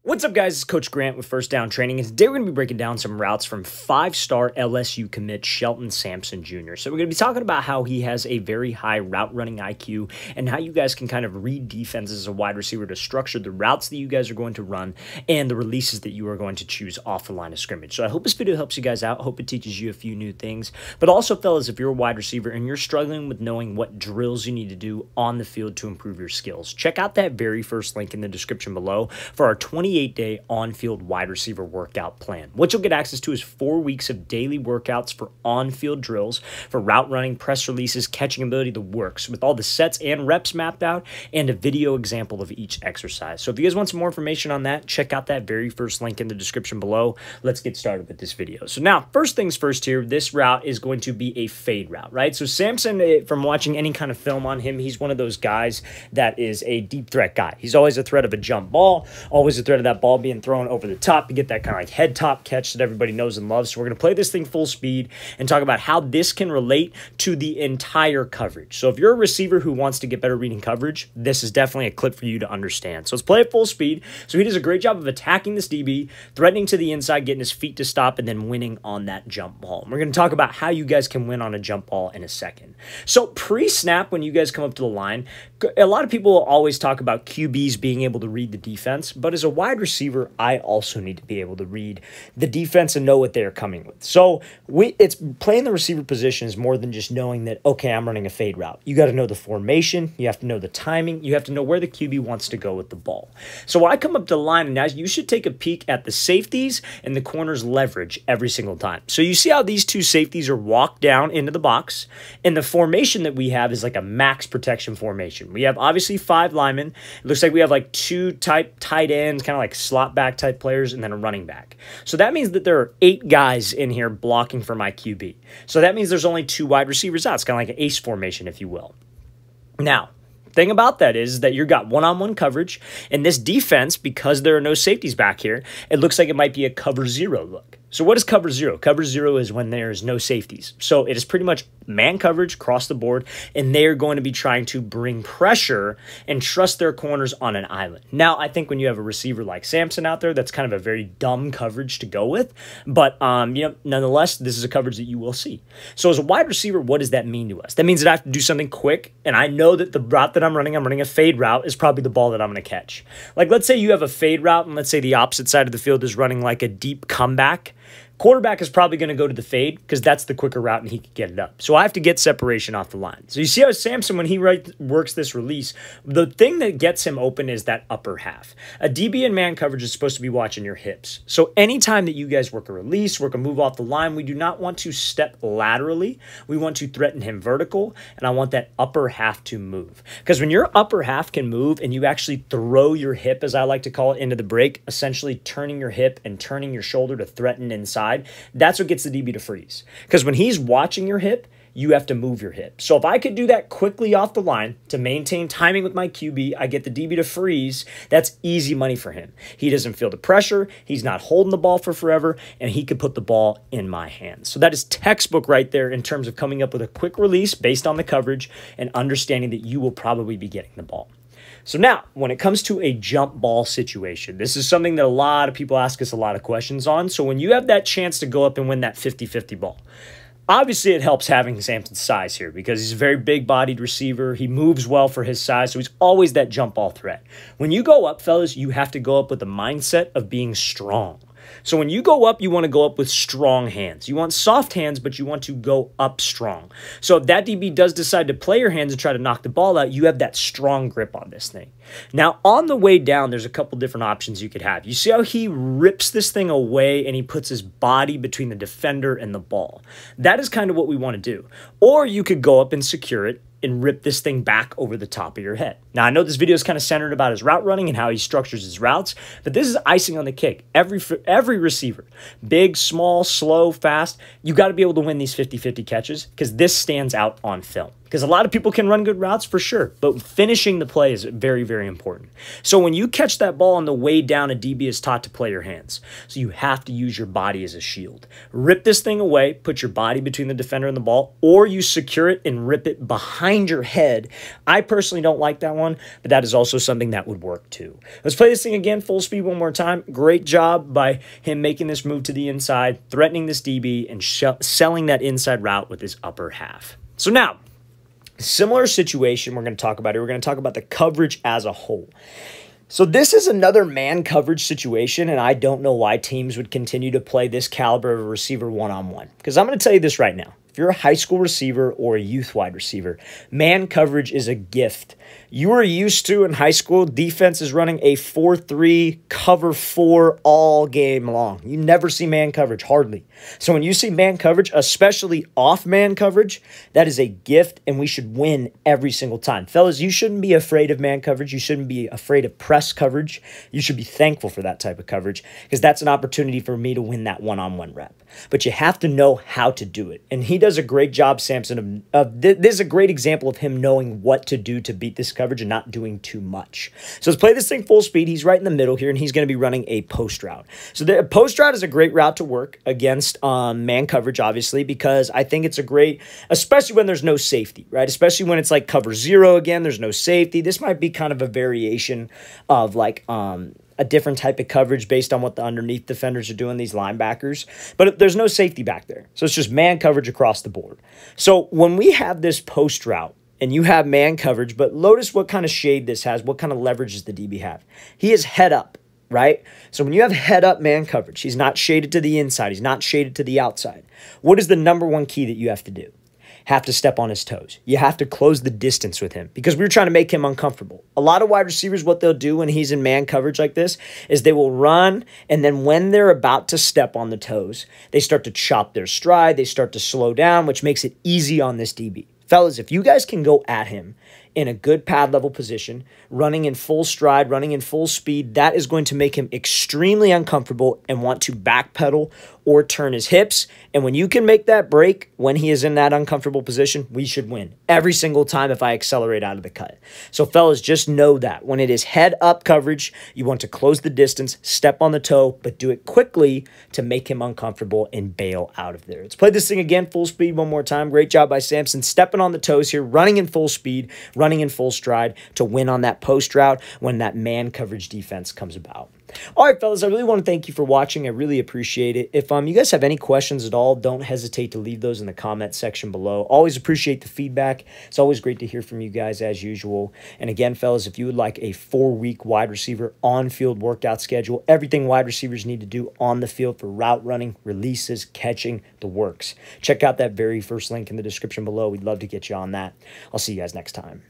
What's up, guys? It's Coach Grant with First Down Training, and today we're going to be breaking down some routes from five-star LSU commit Shelton Sampson Jr. So we're going to be talking about how he has a very high route running IQ and how you guys can kind of read defenses as a wide receiver to structure the routes that you guys are going to run and the releases that you are going to choose off the line of scrimmage. So I hope this video helps you guys out. I hope it teaches you a few new things. But also, fellas, if you're a wide receiver and you're struggling with knowing what drills you need to do on the field to improve your skills, check out that very first link in the description below for our 28-day on-field wide receiver workout plan. What you'll get access to is 4 weeks of daily workouts for on-field drills, for route running, press releases, catching ability, the works, with all the sets and reps mapped out, and a video example of each exercise. So if you guys want some more information on that, check out that very first link in the description below. Let's get started with this video. So now, first things first here, this route is going to be a fade route, right? So Sampson, from watching any kind of film on him, he's one of those guys that is a deep threat guy. He's always a threat of a jump ball, always a threat of that ball being thrown over the top to get that kind of like head top catch that everybody knows and loves. So we're going to play this thing full speed and talk about how this can relate to the entire coverage. So if you're a receiver who wants to get better reading coverage, this is definitely a clip for you to understand. So let's play it full speed. So he does a great job of attacking this DB, threatening to the inside, getting his feet to stop, and then winning on that jump ball. And we're going to talk about how you guys can win on a jump ball in a second. So pre-snap, when you guys come up to the line, a lot of people will always talk about QBs being able to read the defense, but as a wide receiver, I also need to be able to read the defense and know what they're coming with. So it's playing the receiver position is more than just knowing that, okay, I'm running a fade route. You got to know the formation. You have to know the timing. You have to know where the QB wants to go with the ball. So when I come up to the line, and you should take a peek at the safeties and the corners leverage every single time. So you see how these two safeties are walked down into the box, and the formation that we have is like a max protection formation. We have obviously 5 linemen. It looks like we have like 2 tight ends, kind of like slot back type players, and then a running back. So that means that there are 8 guys in here blocking for my QB. So that means there's only 2 wide receivers out. It's kind of like an ace formation, if you will. Now, thing about that is that you've got one-on-one coverage, and this defense, because there are no safeties back here, it looks like it might be a cover 0 look. So what is cover 0? Cover 0 is when there's no safeties. So it is pretty much man coverage across the board, and they are going to be trying to bring pressure and trust their corners on an island. Now, I think when you have a receiver like Sampson out there, that's kind of a very dumb coverage to go with, but nonetheless, this is a coverage that you will see. So as a wide receiver, what does that mean to us? That means that I have to do something quick, and I know that the route that I'm running a fade route, is probably the ball that I'm going to catch. Like, let's say you have a fade route, and let's say the opposite side of the field is running like a deep comeback. Quarterback is probably going to go to the fade because that's the quicker route and he can get it up. So I have to get separation off the line. So you see how Sampson, when he works this release, the thing that gets him open is that upper half. A DB in man coverage is supposed to be watching your hips. So anytime that you guys work a release, work a move off the line, we do not want to step laterally. We want to threaten him vertical, and I want that upper half to move. Because when your upper half can move and you actually throw your hip, as I like to call it, into the break, essentially turning your hip and turning your shoulder to threaten inside, that's what gets the DB to freeze. Because when he's watching your hip, you have to move your hip. So if I could do that quickly off the line to maintain timing with my QB, I get the DB to freeze, that's easy money for him. He doesn't feel the pressure, he's not holding the ball for forever, and he could put the ball in my hands. So that is textbook right there in terms of coming up with a quick release based on the coverage and understanding that you will probably be getting the ball. So now, when it comes to a jump ball situation, this is something that a lot of people ask us a lot of questions on. So when you have that chance to go up and win that 50-50 ball, obviously it helps having Sampson's size here because he's a very big-bodied receiver. He moves well for his size, so he's always that jump ball threat. When you go up, fellas, you have to go up with the mindset of being strong. So when you go up, you want to go up with strong hands. You want soft hands, but you want to go up strong. So if that DB does decide to play your hands and try to knock the ball out, you have that strong grip on this thing. Now, on the way down, there's a couple different options you could have. You see how he rips this thing away and he puts his body between the defender and the ball. That is kind of what we want to do. Or you could go up and secure it and rip this thing back over the top of your head. Now, I know this video is kind of centered about his route running and how he structures his routes, but this is icing on the cake. Every receiver, big, small, slow, fast, you got to be able to win these 50-50 catches because this stands out on film. Because a lot of people can run good routes for sure, but finishing the play is very, very important. So when you catch that ball on the way down, a DB is taught to play your hands. So you have to use your body as a shield. Rip this thing away, put your body between the defender and the ball, or you secure it and rip it behind your head. I personally don't like that one, but that is also something that would work too. Let's play this thing again, full speed one more time. Great job by him making this move to the inside, threatening this DB, and selling that inside route with his upper half. So now, similar situation we're going to talk about here. We're going to talk about the coverage as a whole. So this is another man coverage situation, and I don't know why teams would continue to play this caliber of a receiver one-on-one. Because I'm going to tell you this right now. If you're a high school receiver or a youth wide receiver, man coverage is a gift. You were used to in high school, defense is running a 4-3, cover 4 all game long. You never see man coverage, hardly. So when you see man coverage, especially off man coverage, that is a gift, and we should win every single time. Fellas, you shouldn't be afraid of man coverage. You shouldn't be afraid of press coverage. You should be thankful for that type of coverage, because that's an opportunity for me to win that one-on-one rep. But you have to know how to do it. And he does a great job, Sampson, this is a great example of him knowing what to do to beat this coverage and not doing too much. So let's play this thing full speed. He's right in the middle here, and he's going to be running a post route. So the post route is a great route to work against man coverage, obviously, because I think it's a great, especially when there's no safety, right? Especially when it's like cover 0 again, there's no safety. This might be kind of a variation of like a different type of coverage based on what the underneath defenders are doing, these linebackers. But there's no safety back there. So it's just man coverage across the board. So when we have this post route and you have man coverage, but notice what kind of shade this has, what kind of leverage does the DB have? He is head up, right? So when you have head up man coverage, he's not shaded to the inside. He's not shaded to the outside. What is the number one key that you have to do? Have to step on his toes. You have to close the distance with him because we're trying to make him uncomfortable. A lot of wide receivers, what they'll do when he's in man coverage like this is they will run, and then when they're about to step on the toes, they start to chop their stride. They start to slow down, which makes it easy on this DB. Fellas, if you guys can go at him in a good pad level position, running in full stride, running in full speed, that is going to make him extremely uncomfortable and want to backpedal or turn his hips. And when you can make that break when he is in that uncomfortable position, we should win every single time if I accelerate out of the cut. So fellas, just know that when it is head up coverage, you want to close the distance, step on the toe, but do it quickly to make him uncomfortable and bail out of there. Let's play this thing again, full speed one more time. Great job by Sampson, stepping on the toes here, running in full speed, running in full stride to win on that post route when that man coverage defense comes about. All right, fellas, I really want to thank you for watching. I really appreciate it. If you guys have any questions at all, don't hesitate to leave those in the comment section below. Always appreciate the feedback. It's always great to hear from you guys as usual. And again, fellas, if you would like a 4-week wide receiver on-field workout schedule, everything wide receivers need to do on the field for route running, releases, catching, the works. Check out that very first link in the description below. We'd love to get you on that. I'll see you guys next time.